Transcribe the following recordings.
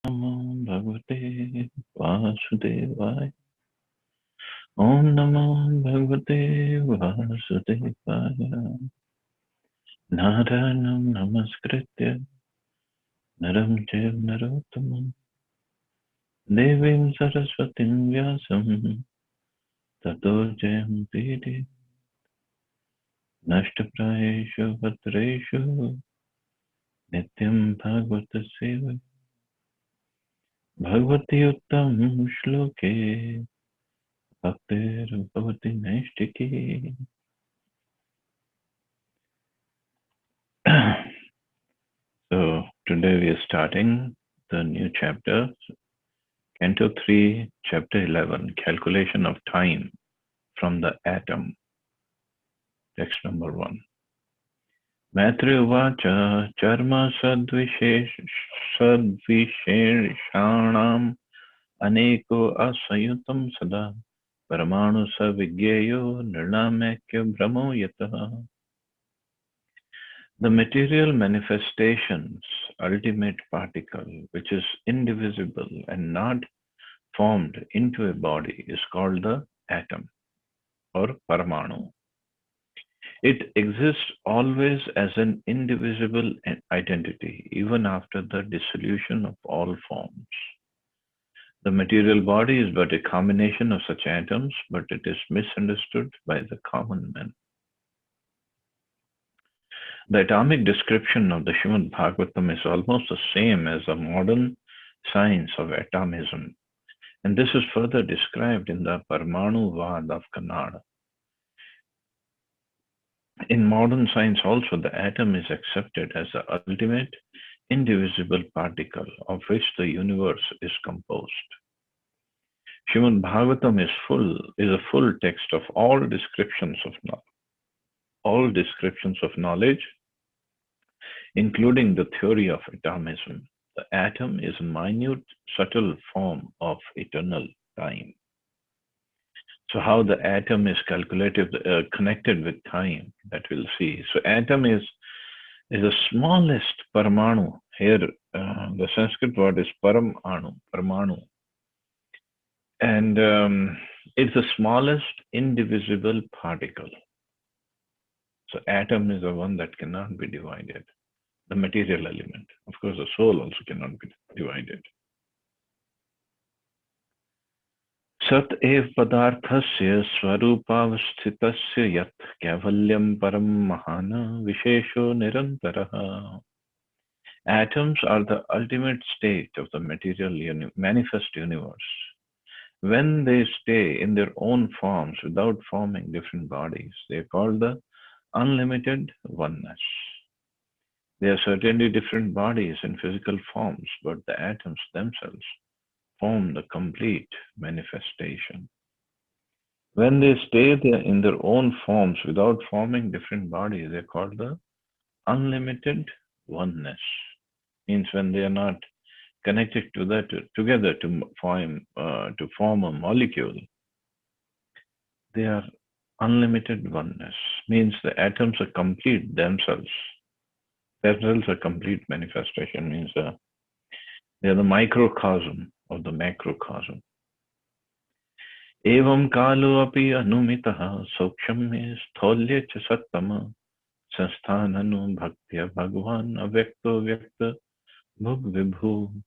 Namo Bhagavate Vasudevaya. Om Namo Bhagavate Vasudevaya. Narayanam Namaskritya Naram Chaiv Narottamam Devim Saraswatim Vyasam Tato Jayam Pidi Nashtaprayeshu Bhatreshu Nityam Bhagavata Seva Bhagavati Uttam Shloke Bhaktir Bhavati Naishtiki. So today we are starting the new chapter, Canto 3, Chapter 11, Calculation of Time from the Atom. Text number 1. Maitri Uvacha Charma Sadvisheshanam Aneko Asayutam Sada Paramanu Savigyeyo Nirnamekya Brahmo Yataha. The material manifestation's ultimate particle, which is indivisible and not formed into a body, is called the atom or Paramanu. It exists always as an indivisible identity, even after the dissolution of all forms. The material body is but a combination of such atoms, but it is misunderstood by the common man. The atomic description of the Srimad Bhagavatam is almost the same as the modern science of atomism, and this is further described in the Parmanu Vad of Kannada. In modern science also, the atom is accepted as the ultimate indivisible particle of which the universe is composed. Srimad Bhagavatam is a full text of all descriptions of knowledge, including the theory of atomism. The atom is a minute, subtle form of eternal time. So how the atom is connected with time, that we'll see. So atom is the smallest Paramanu. Here, the Sanskrit word is Paramanu. And it's the smallest indivisible particle. So atom is the one that cannot be divided. The material element. Of course, the soul also cannot be divided. Sat ev padarthasya swarupavasthitasya yat kavalyam param mahana vishesho nirantaraha. Atoms are the ultimate state of the material manifest universe. When they stay in their own forms without forming different bodies, they are called the unlimited oneness. They are certainly different bodies in physical forms, but the atoms themselves form the complete manifestation. When they stay there in their own forms without forming different bodies, they are called the unlimited oneness. Means when they are not connected together to form a molecule, they are unlimited oneness. Means the atoms are complete themselves. Themselves are complete manifestation. Means they are the microcosm of the macrocosm. Evam kalu api anumitaha soksham me stholya cha sattama sansthananu bhaktya bhagwan avyakto vyakta bhug vibhu.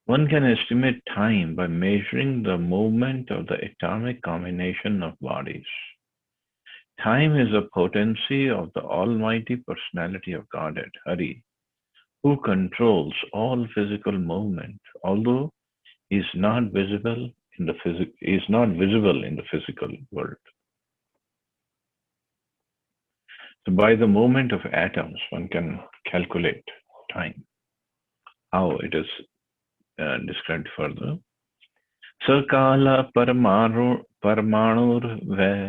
One can estimate time by measuring the movement of the atomic combination of bodies. Time is a potency of the Almighty Personality of Godhead, Hari, who controls all physical movement, although he is not visible in the physical world. So by the movement of atoms, one can calculate time. How it is described further. Sakala Paramanur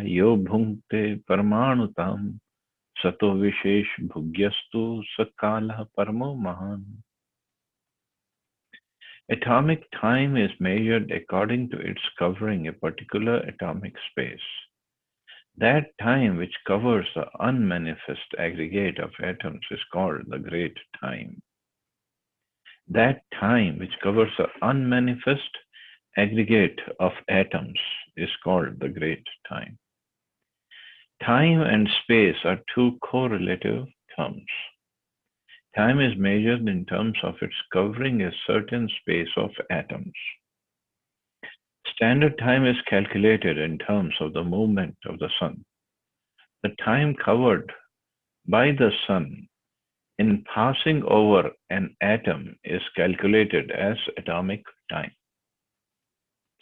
Yo Bhunkte Paramanutam Sato Vishesh Bhugyastu Sakala Paramo Mahan. Atomic time is measured according to its covering a particular atomic space. That time which covers the unmanifest aggregate of atoms is called the great time. That time which covers the unmanifest aggregate of atoms is called the great time. Time and space are two correlative terms. Time is measured in terms of its covering a certain space of atoms. Standard time is calculated in terms of the movement of the sun. The time covered by the sun in passing over an atom is calculated as atomic time.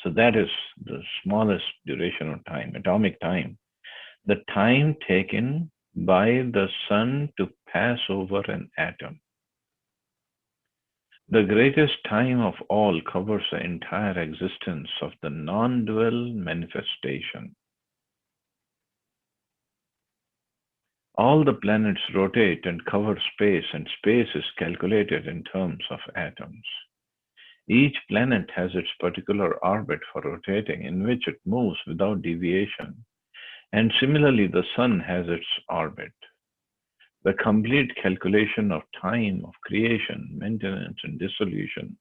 So that is the smallest duration of time, atomic time. The time taken by the sun to pass over an atom. The greatest time of all covers the entire existence of the non-dual manifestation. All the planets rotate and cover space, and space is calculated in terms of atoms. Each planet has its particular orbit for rotating, in which it moves without deviation, and similarly the sun has its orbit. The complete calculation of time of creation, maintenance, and dissolution,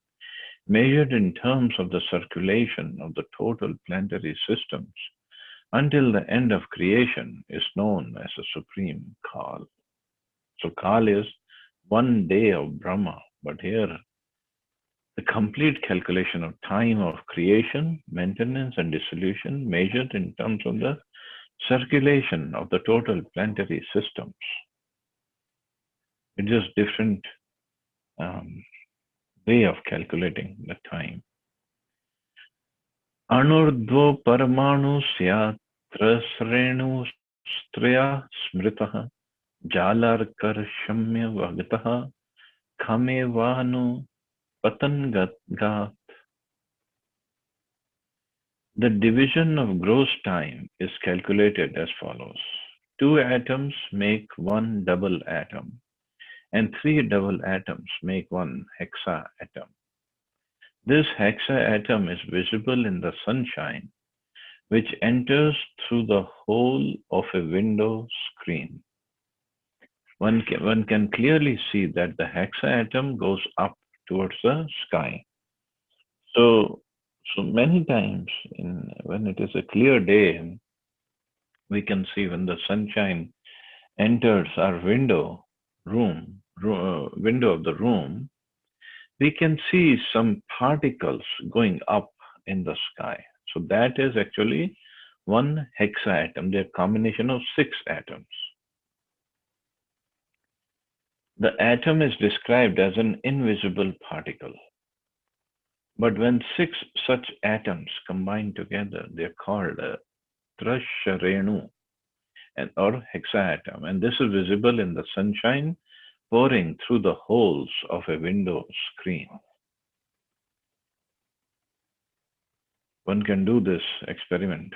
measured in terms of the circulation of the total planetary systems until the end of creation, is known as the supreme Kal. So Kal is one day of Brahma, but here the complete calculation of time of creation, maintenance, and dissolution measured in terms of the circulation of the total planetary systems. It's just different way of calculating the time. Anurdvo paramanu syatrasrenu smritah jalarkarshamya vagataha kamevanu patangat. The division of gross time is calculated as follows. 2 atoms make one double atom, and 3 double atoms make one hexaatom. This hexaatom is visible in the sunshine, which enters through the hole of a window screen. One can clearly see that the hexaatom goes up towards the sky. So many times when it is a clear day, we can see when the sunshine enters our window of the room, we can see some particles going up in the sky. So that is actually one hexaatom. They're a combination of 6 atoms. The atom is described as an invisible particle. But when 6 such atoms combine together, they're called a Trasharenu or hexaatom. And this is visible in the sunshine pouring through the holes of a window screen. One can do this experiment.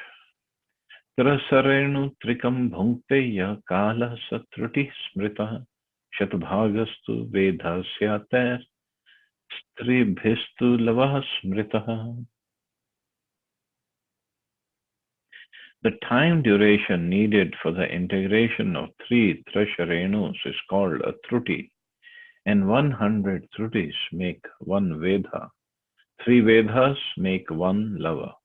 Trasarenu trikam bhunkte ya kala satruti smrita shatbhagastu vedhasyater stribhistu lavah smritaha. The time duration needed for the integration of 3 Trasharenus is called a Truti, and 100 Trutis make 1 Vedha. 3 Vedhas make 1 Lava.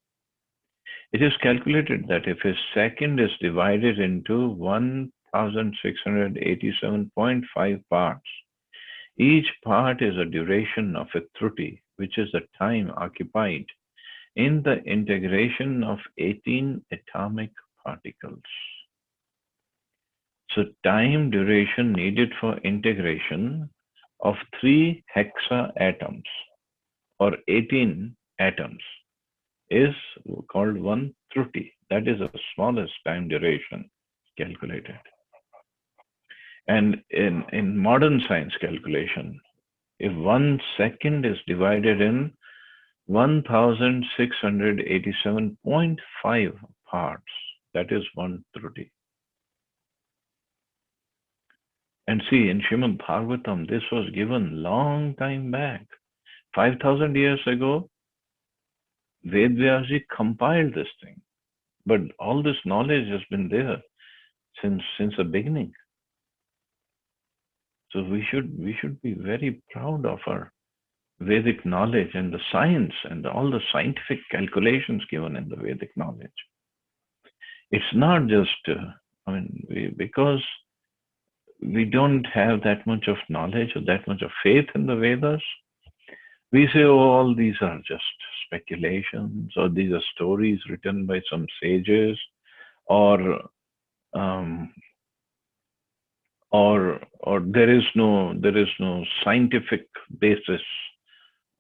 It is calculated that if a second is divided into 1687.5 parts, each part is a duration of a Truti, which is the time occupied in the integration of 18 atomic particles. So time duration needed for integration of 3 hexaatoms or 18 atoms is called 1 Truti. That is the smallest time duration calculated. And in modern science calculation, if 1 second is divided in 1687.5 parts, that is 1 Truti. And see, in Srimad Bhagavatam, this was given long time back. 5,000 years ago, Ved Vyasji compiled this thing. But all this knowledge has been there since the beginning. So we should be very proud of our Vedic knowledge and the science and all the scientific calculations given in the Vedic knowledge. It's not just, because we don't have that much of knowledge or that much of faith in the Vedas, we say, oh, all these are just speculations, or these are stories written by some sages, or um, or there is no scientific basis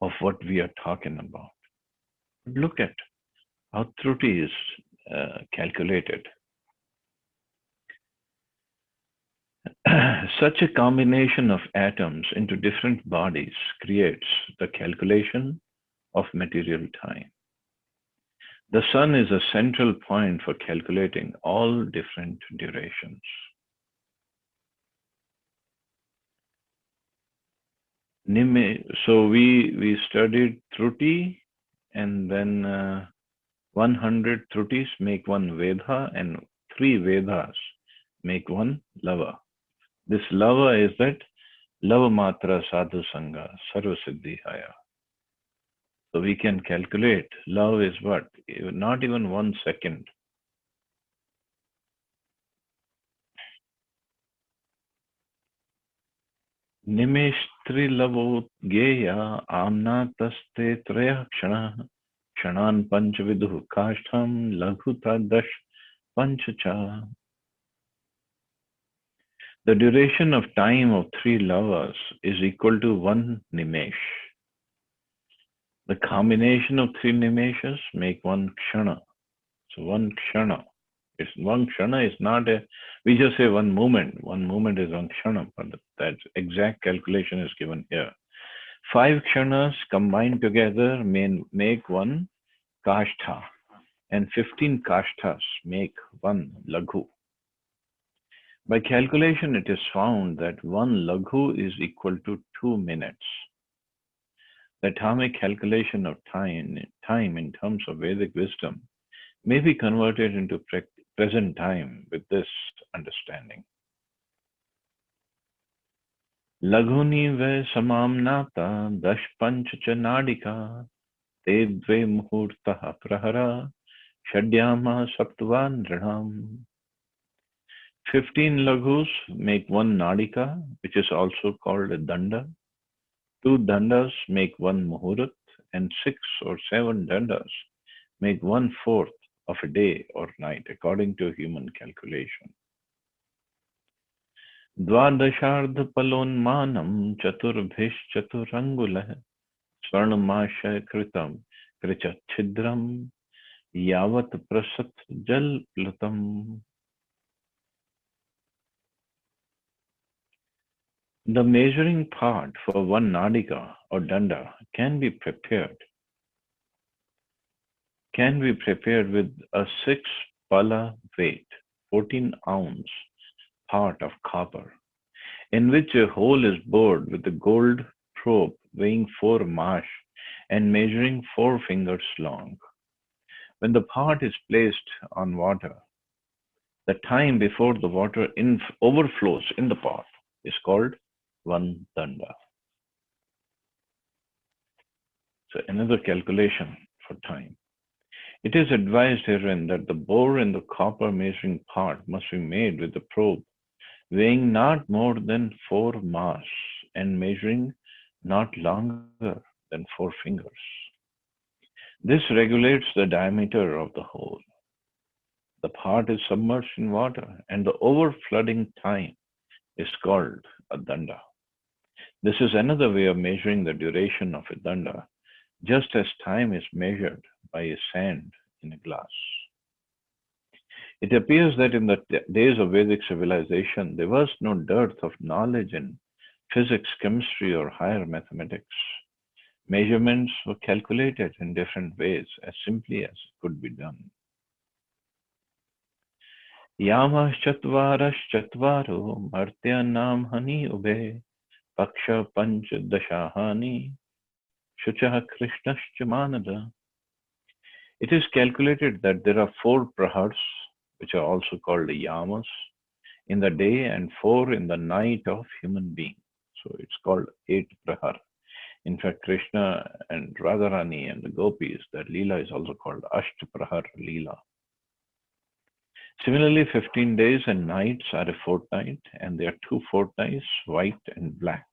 of what we are talking about. Look at how Truti is calculated. Such a combination of atoms into different bodies creates the calculation of material time. The sun is a central point for calculating all different durations. So we studied Truti, and then 100 Trutis make one Veda, and 3 Vedas make one Lava. This Lava is that Lava Matra Sadhu Sangha Sarva Siddhi Haya. So we can calculate love is what? Not even 1 second. निमेष्ट्रि लवोद्गेया आम्ना तस्ते त्रयः क्षणाः क्षणान् पञ्चविदुः काष्ठं लघुता दश पंच cha. The duration of time of 3 lovers is equal to 1 nimesh. The combination of 3 nimeshas make 1 kshana. So 1 kshana. It's 1 kshana is not a, we just say 1 moment. 1 moment is 1 kshana, but that exact calculation is given here. 5 kshanas combined together make 1 kashtha, and 15 kashthas make 1 laghu. By calculation, it is found that 1 laghu is equal to 2 minutes. The atomic calculation of time in terms of Vedic wisdom may be converted into present time with this understanding. Laghuni ve samamnata dash panch cha nadika te dve muhurtaha prahara shadyama saptvan dranam. 15 laghus make 1 nadika, which is also called a danda. 2 dandas make 1 muhurat, and 6 or 7 dandas make 1/4 of a day or night, according to human calculation. Dvadashardhapalonmanam chaturbhishchaturangulah swarnamasha kritam krichachidram yavat prasat jal platam. The measuring part for 1 nadika or danda can be prepared with a 6 pala weight, 14 ounce part of copper, in which a hole is bored with a gold probe weighing 4 mash and measuring 4 fingers long. When the part is placed on water, the time before the water overflows in the pot is called 1 danda. So another calculation for time. It is advised herein that the bore in the copper measuring pot must be made with a probe weighing not more than 4 mass and measuring not longer than 4 fingers. This regulates the diameter of the hole. The pot is submerged in water, and the overflooding time is called a danda. This is another way of measuring the duration of a danda, just as time is measured by a sand in a glass. It appears that in the days of Vedic civilization, there was no dearth of knowledge in physics, chemistry, or higher mathematics. Measurements were calculated in different ways as simply as could be done. Yamaschatvarashchatvaro martyanam hani ube paksha panch dashahani shuchah krishnascha manada. It is calculated that there are 4 prahars, which are also called yamas, in the day and 4 in the night of human being. So it's called 8 prahar. In fact, Krishna and Radharani and the gopis, that Leela is also called Ashtaprahar Leela. Similarly, 15 days and nights are a fortnight, and there are two fortnights, white and black.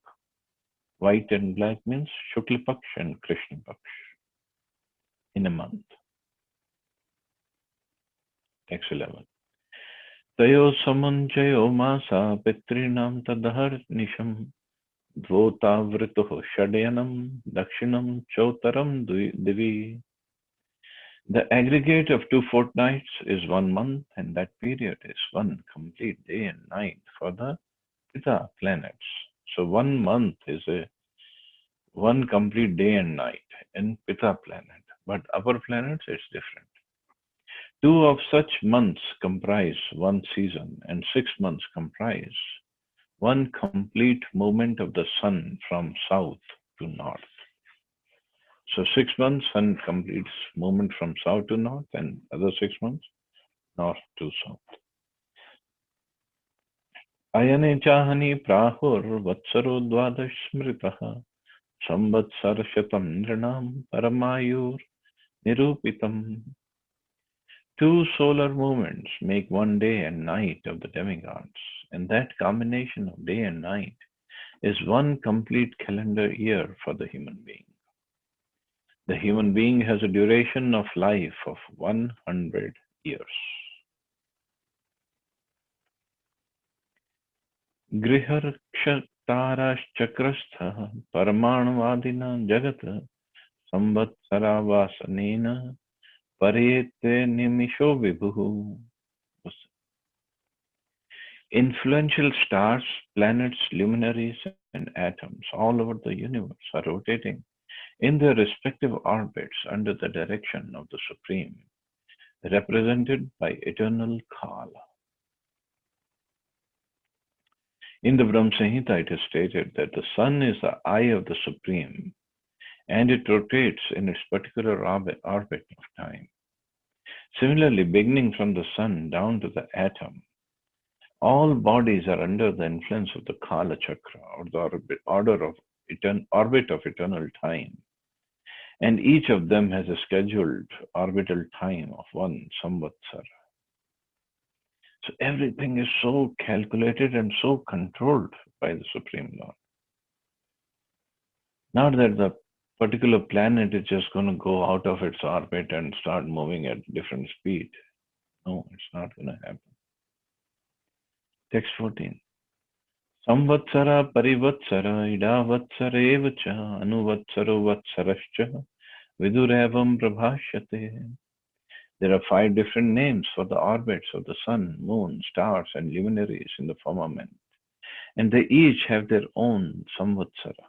White and black means Shukla Paksh and Krishna Paksh in a month. Text 11. Tayo samanjayo masa pitrinam tadharnisham dvotavrituh shadyanam dakshinam chotaram divi. The aggregate of two fortnights is 1 month, and that period is one complete day and night for the Pita planets. So 1 month is a one complete day and night in Pita planet, but upper planets it's different. Two of such months comprise one season, and 6 months comprise one complete movement of the sun from south to north. So 6 months sun completes movement from south to north, and other 6 months north to south. Ayane chahani prahur vatsaro dvadash smritaha samvatsar shatam nrinam paramayur nirupitam. Two solar movements make one day and night of the demigods, and that combination of day and night is one complete calendar year for the human being. The human being has a duration of life of 100 years. Griharkshatarashchakrastha paramanvadina jagat samvatsaravasanena parete nimisho vibhu. Influential stars, planets, luminaries, and atoms all over the universe are rotating in their respective orbits under the direction of the Supreme, represented by eternal Kala. In the Brahma Samhita, it is stated that the sun is the eye of the Supreme, and it rotates in its particular orbit of time. Similarly, beginning from the sun down to the atom, all bodies are under the influence of the Kala Chakra, or the orbit of eternal time, and each of them has a scheduled orbital time of one samvatsara. So everything is so calculated and so controlled by the Supreme Lord. Not that the particular planet is just going to go out of its orbit and start moving at different speed. No, it's not going to happen. Text 14. Samvatsara parivatsara idavatsara evacha anuvatsaro vatsarascha viduravam prabhashyate. There are 5 different names for the orbits of the sun, moon, stars, and luminaries in the firmament, and they each have their own samvatsara.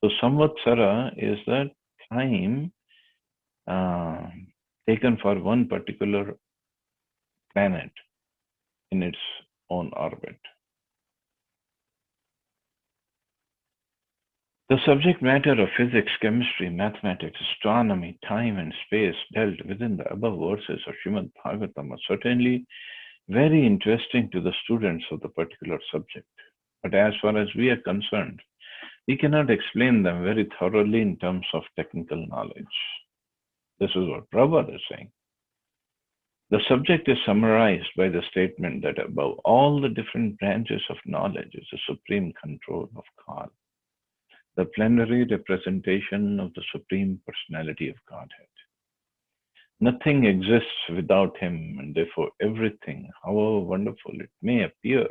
So samvatsara is the time taken for one particular planet in its own orbit. The subject matter of physics, chemistry, mathematics, astronomy, time, and space dealt within the above verses of Srimad Bhagavatam are certainly very interesting to the students of the particular subject. But as far as we are concerned, we cannot explain them very thoroughly in terms of technical knowledge. This is what Prabhupada is saying. The subject is summarized by the statement that above all the different branches of knowledge is the supreme control of Kala, the plenary representation of the Supreme Personality of Godhead. Nothing exists without him, and therefore everything, however wonderful it may appear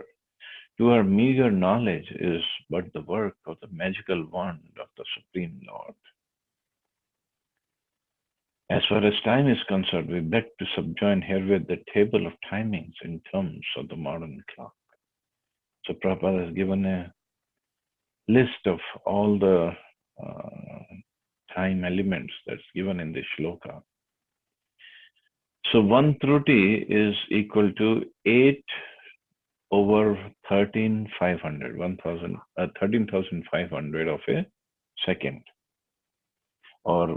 to our meager knowledge, is but the work of the magical wand of the Supreme Lord. As far as time is concerned, we beg to subjoin herewith the table of timings in terms of the modern clock. So Prabhupada has given a list of all the time elements that's given in this shloka. So 1 Truti is equal to 8 over 13,500, 13,500 of a second, or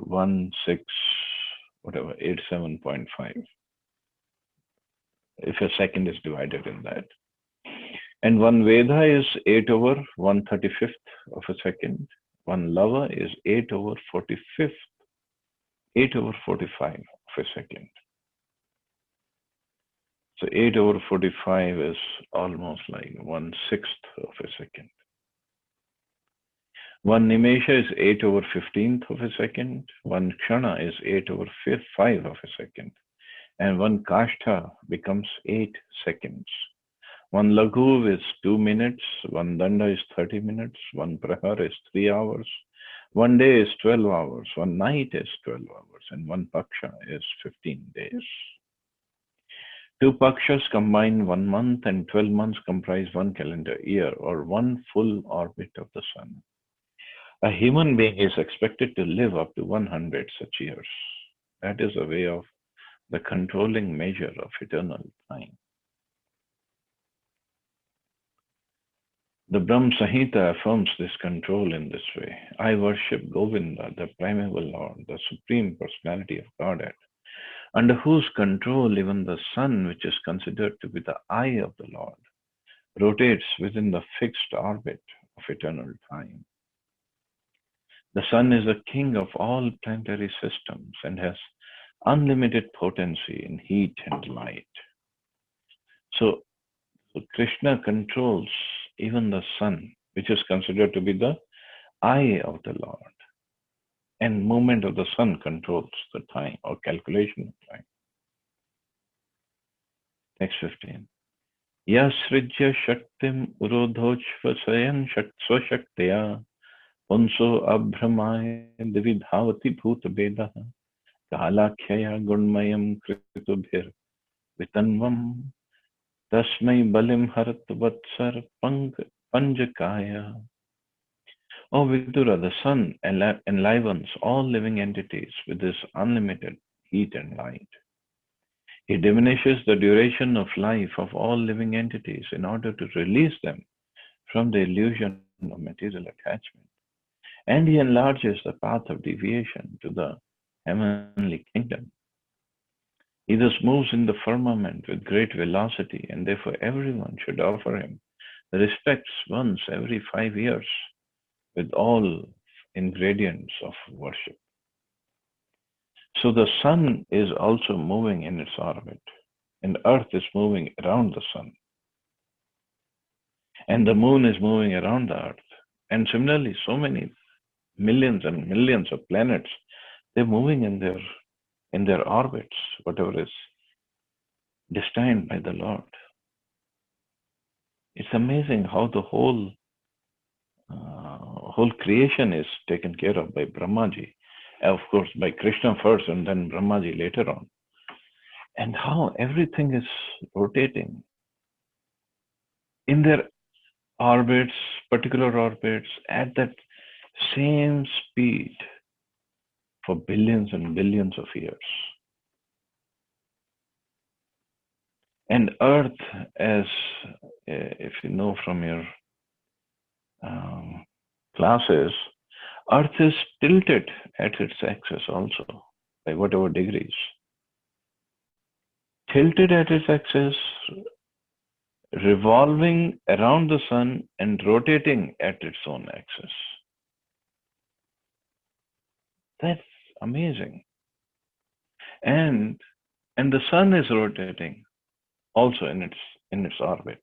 87.5, if a second is divided in that. And 1 Veda is 8 over 1/35 of a second, one lava is 8 over 45th, 8 over 45 of a second. So 8 over 45 is almost like 1/6 of a second. One nimesha is 8 over 15th of a second. One kshana is 8 over 5 of a second. And one kashtha becomes 8 seconds. One laghu is 2 minutes. One danda is 30 minutes. One prahar is 3 hours. One day is 12 hours. One night is 12 hours. And one paksha is 15 days. Two pakshas combine 1 month, and 12 months comprise 1 calendar year, or 1 full orbit of the sun. A human being is expected to live up to 100 such years. That is a way of the controlling measure of eternal time. The Brahm Samhita affirms this control in this way. I worship Govinda, the primeval Lord, the Supreme Personality of Godhead, under whose control even the sun, which is considered to be the eye of the Lord, rotates within the fixed orbit of eternal time. The sun is the king of all planetary systems and has unlimited potency in heat and light. So Krishna controls even the sun, which is considered to be the eye of the Lord. And movement of the sun controls the time or calculation of time. Next 15. Yasrijya shaktim urodhochvasayan swashaktya punso abhramaya dividhavati bhuta veda kalakhyaya gunmayam kritubhir vitanvam tasmai balim harat vatsar panjakaya. O Vidura, the sun enlivens all living entities with his unlimited heat and light. He diminishes the duration of life of all living entities in order to release them from the illusion of material attachment. And he enlarges the path of deviation to the heavenly kingdom. He thus moves in the firmament with great velocity, and therefore everyone should offer him the respects once every 5 years with all ingredients of worship. So the sun is also moving in its orbit, and earth is moving around the sun, and the moon is moving around the earth. And similarly, so many millions and millions of planets, they're moving in their orbits, whatever is destined by the Lord. It's amazing how the whole creation is taken care of by Brahmaji. Of course, by Krishna first and then Brahmaji later on. And how everything is rotating in their orbits, particular orbits, at that same speed for billions and billions of years. And Earth, as if you know from your classes, Earth is tilted at its axis also, by whatever degrees. Tilted at its axis, revolving around the sun and rotating at its own axis. That's amazing. And the sun is rotating also in its orbit.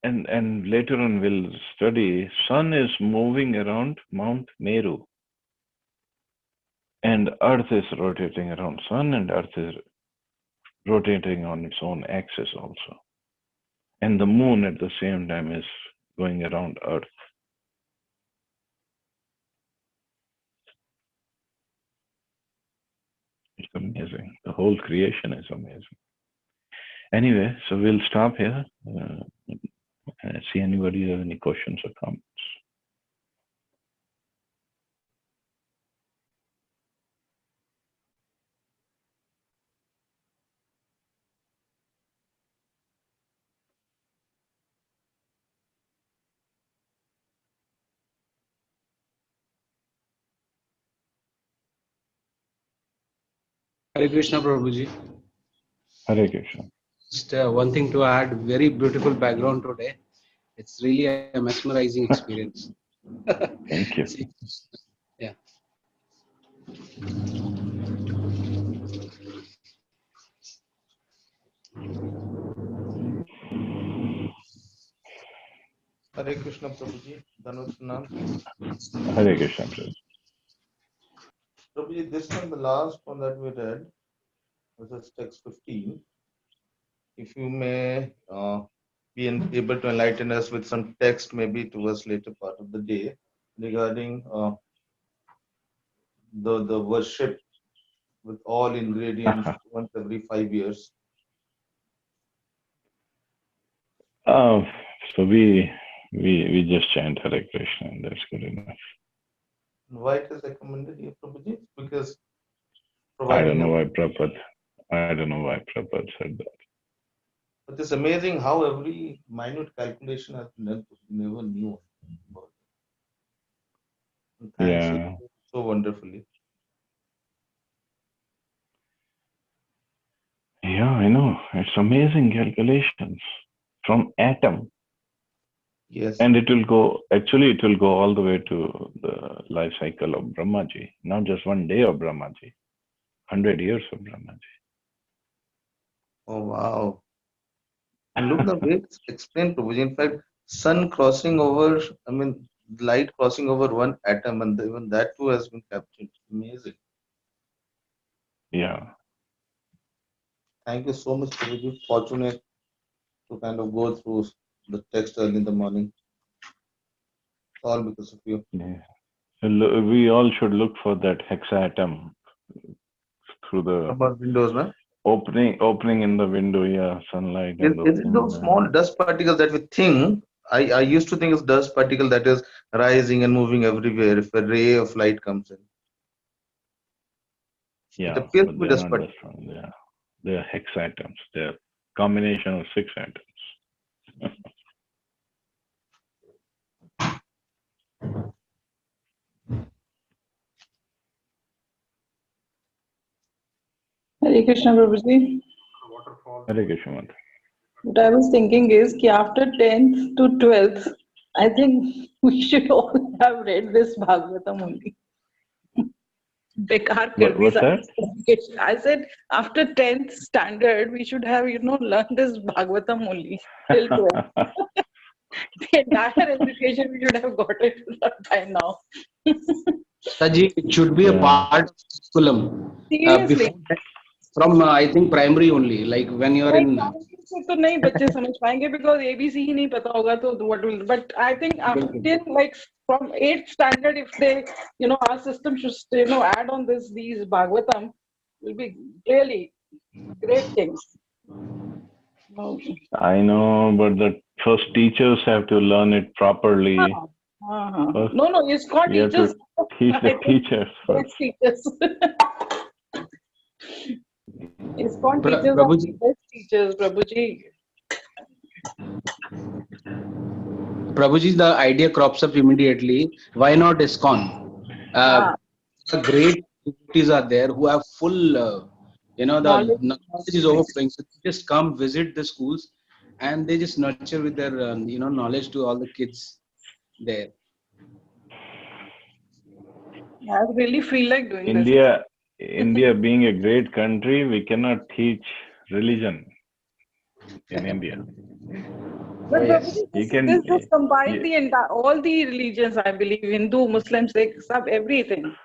And later on we'll study sun is moving around Mount Meru, and earth is rotating around sun, and earth is rotating on its own axis also. And the moon at the same time is going around earth. It's amazing. The whole creation is amazing. Anyway, so we'll stop here. See anybody have any questions or comments? Hare Krishna, Prabhuji. Hare Krishna. Just one thing to add, very beautiful background today. It's really a mesmerizing experience. Thank you. Yeah. Hare Krishna Prabhuji, Dhanush Nam. Hare Krishna, Prabhu. Prabhuji, this one, the last one that we read, which is text 15. If you may be able to enlighten us with some text, maybe towards later part of the day, regarding the worship with all ingredients once every 5 years. So we just chant Hare Krishna, and that's good enough. Why it is recommended here, Prabhuji? Because I don't know why Prabhupada said that. But it's amazing how every minute calculation I've never knew about. And thanks, Yeah. so wonderfully. Yeah, I know. It's amazing calculations from atom. Yes. And it will go all the way to the life cycle of Brahmaji, not just one day of Brahmaji, 100 years of Brahmaji. Oh, wow. And look the way it's explained, Prabhuji. In fact, sun crossing over, light crossing over one atom, and even that too has been captured. Amazing. Yeah. Thank you so much, Prabhuji. Fortunate to kind of go through the text early in the morning. All because of you. Yeah. So we all should look for that hexatom through the About windows, no? opening in the window, yeah, sunlight. Is it those small dust particles that we think? I used to think it's dust particle that is rising and moving everywhere if a ray of light comes in. Yeah, it appears but to be they're dust not particles. dust. They're hexatoms. They're combination of 6 atoms. Hare Krishna Prabhuji. Hare Krishna. What I was thinking is that after 10th to 12th, I think we should all have read this Bhagavatam only. What's that? I said after 10th standard, we should have, learned this Bhagavatam only till 12th. The entire education we should have got it by now. Saji, it should be a part of curriculum. Seriously. From I think primary only, like when you're in. तो नहीं बच्चे समझ पाएंगे because ABC ही नहीं पता होगा तो what will, but I think after like from 8th standard if they our system should add on these Bhagavatam will be really great things. I know, but the first teachers have to learn it properly. No, ISKCON teachers. Teach the teachers first. ISKCON teachers are the best teachers, Prabhuji. Prabhuji, the idea crops up immediately. Why not ISKCON? Great devotees are there who have full, the knowledge is overflowing. So just come visit the schools, and they just nurture with their, knowledge to all the kids there. I really feel like doing this. India being a great country, we cannot teach religion in India. But this just combines all the religions, I believe, Hindu, Muslim, Sikh, everything.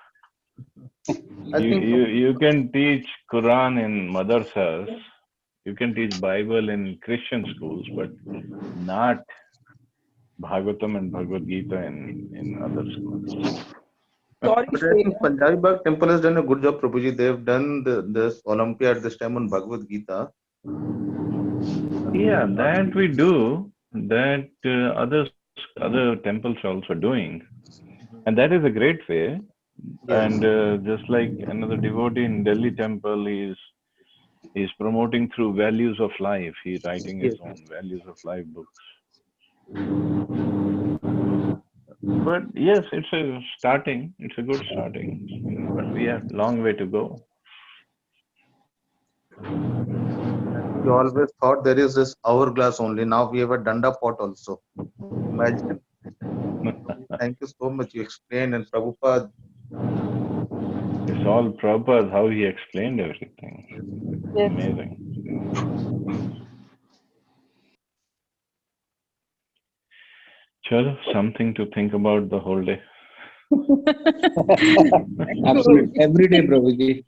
You can teach Quran in madrasas, you can teach Bible in Christian schools, but not Bhagavatam and Bhagavad Gita in other schools. But I think Punjabi Bagh Temple has done a good job, Prabhuji. They've done this Olympiad this time on Bhagavad Gita. Yeah, that we do. That other temples are also doing, and that is a great way. Yes. And just like another devotee in Delhi temple is promoting through values of life. He's writing his own values of life books. But yes, it's a good starting, but we have a long way to go. We always thought there is this hourglass only. Now we have a danda pot also. Imagine. Thank you so much. You explained, and Prabhupada. It's all Prabhupada, how he explained everything. Yes. Amazing. Chalo, something to think about the whole day. Absolutely. Every day, Prabhuji.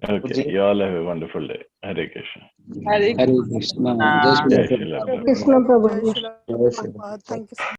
Okay, you all have a wonderful day. Hare Krishna. Hare Hare Krishna. Jai Shri Jai Prabhupada. Srila Hare Prabhupada. Krishna Jai Prabhuji. Shri Prabhupada. Thank you so much.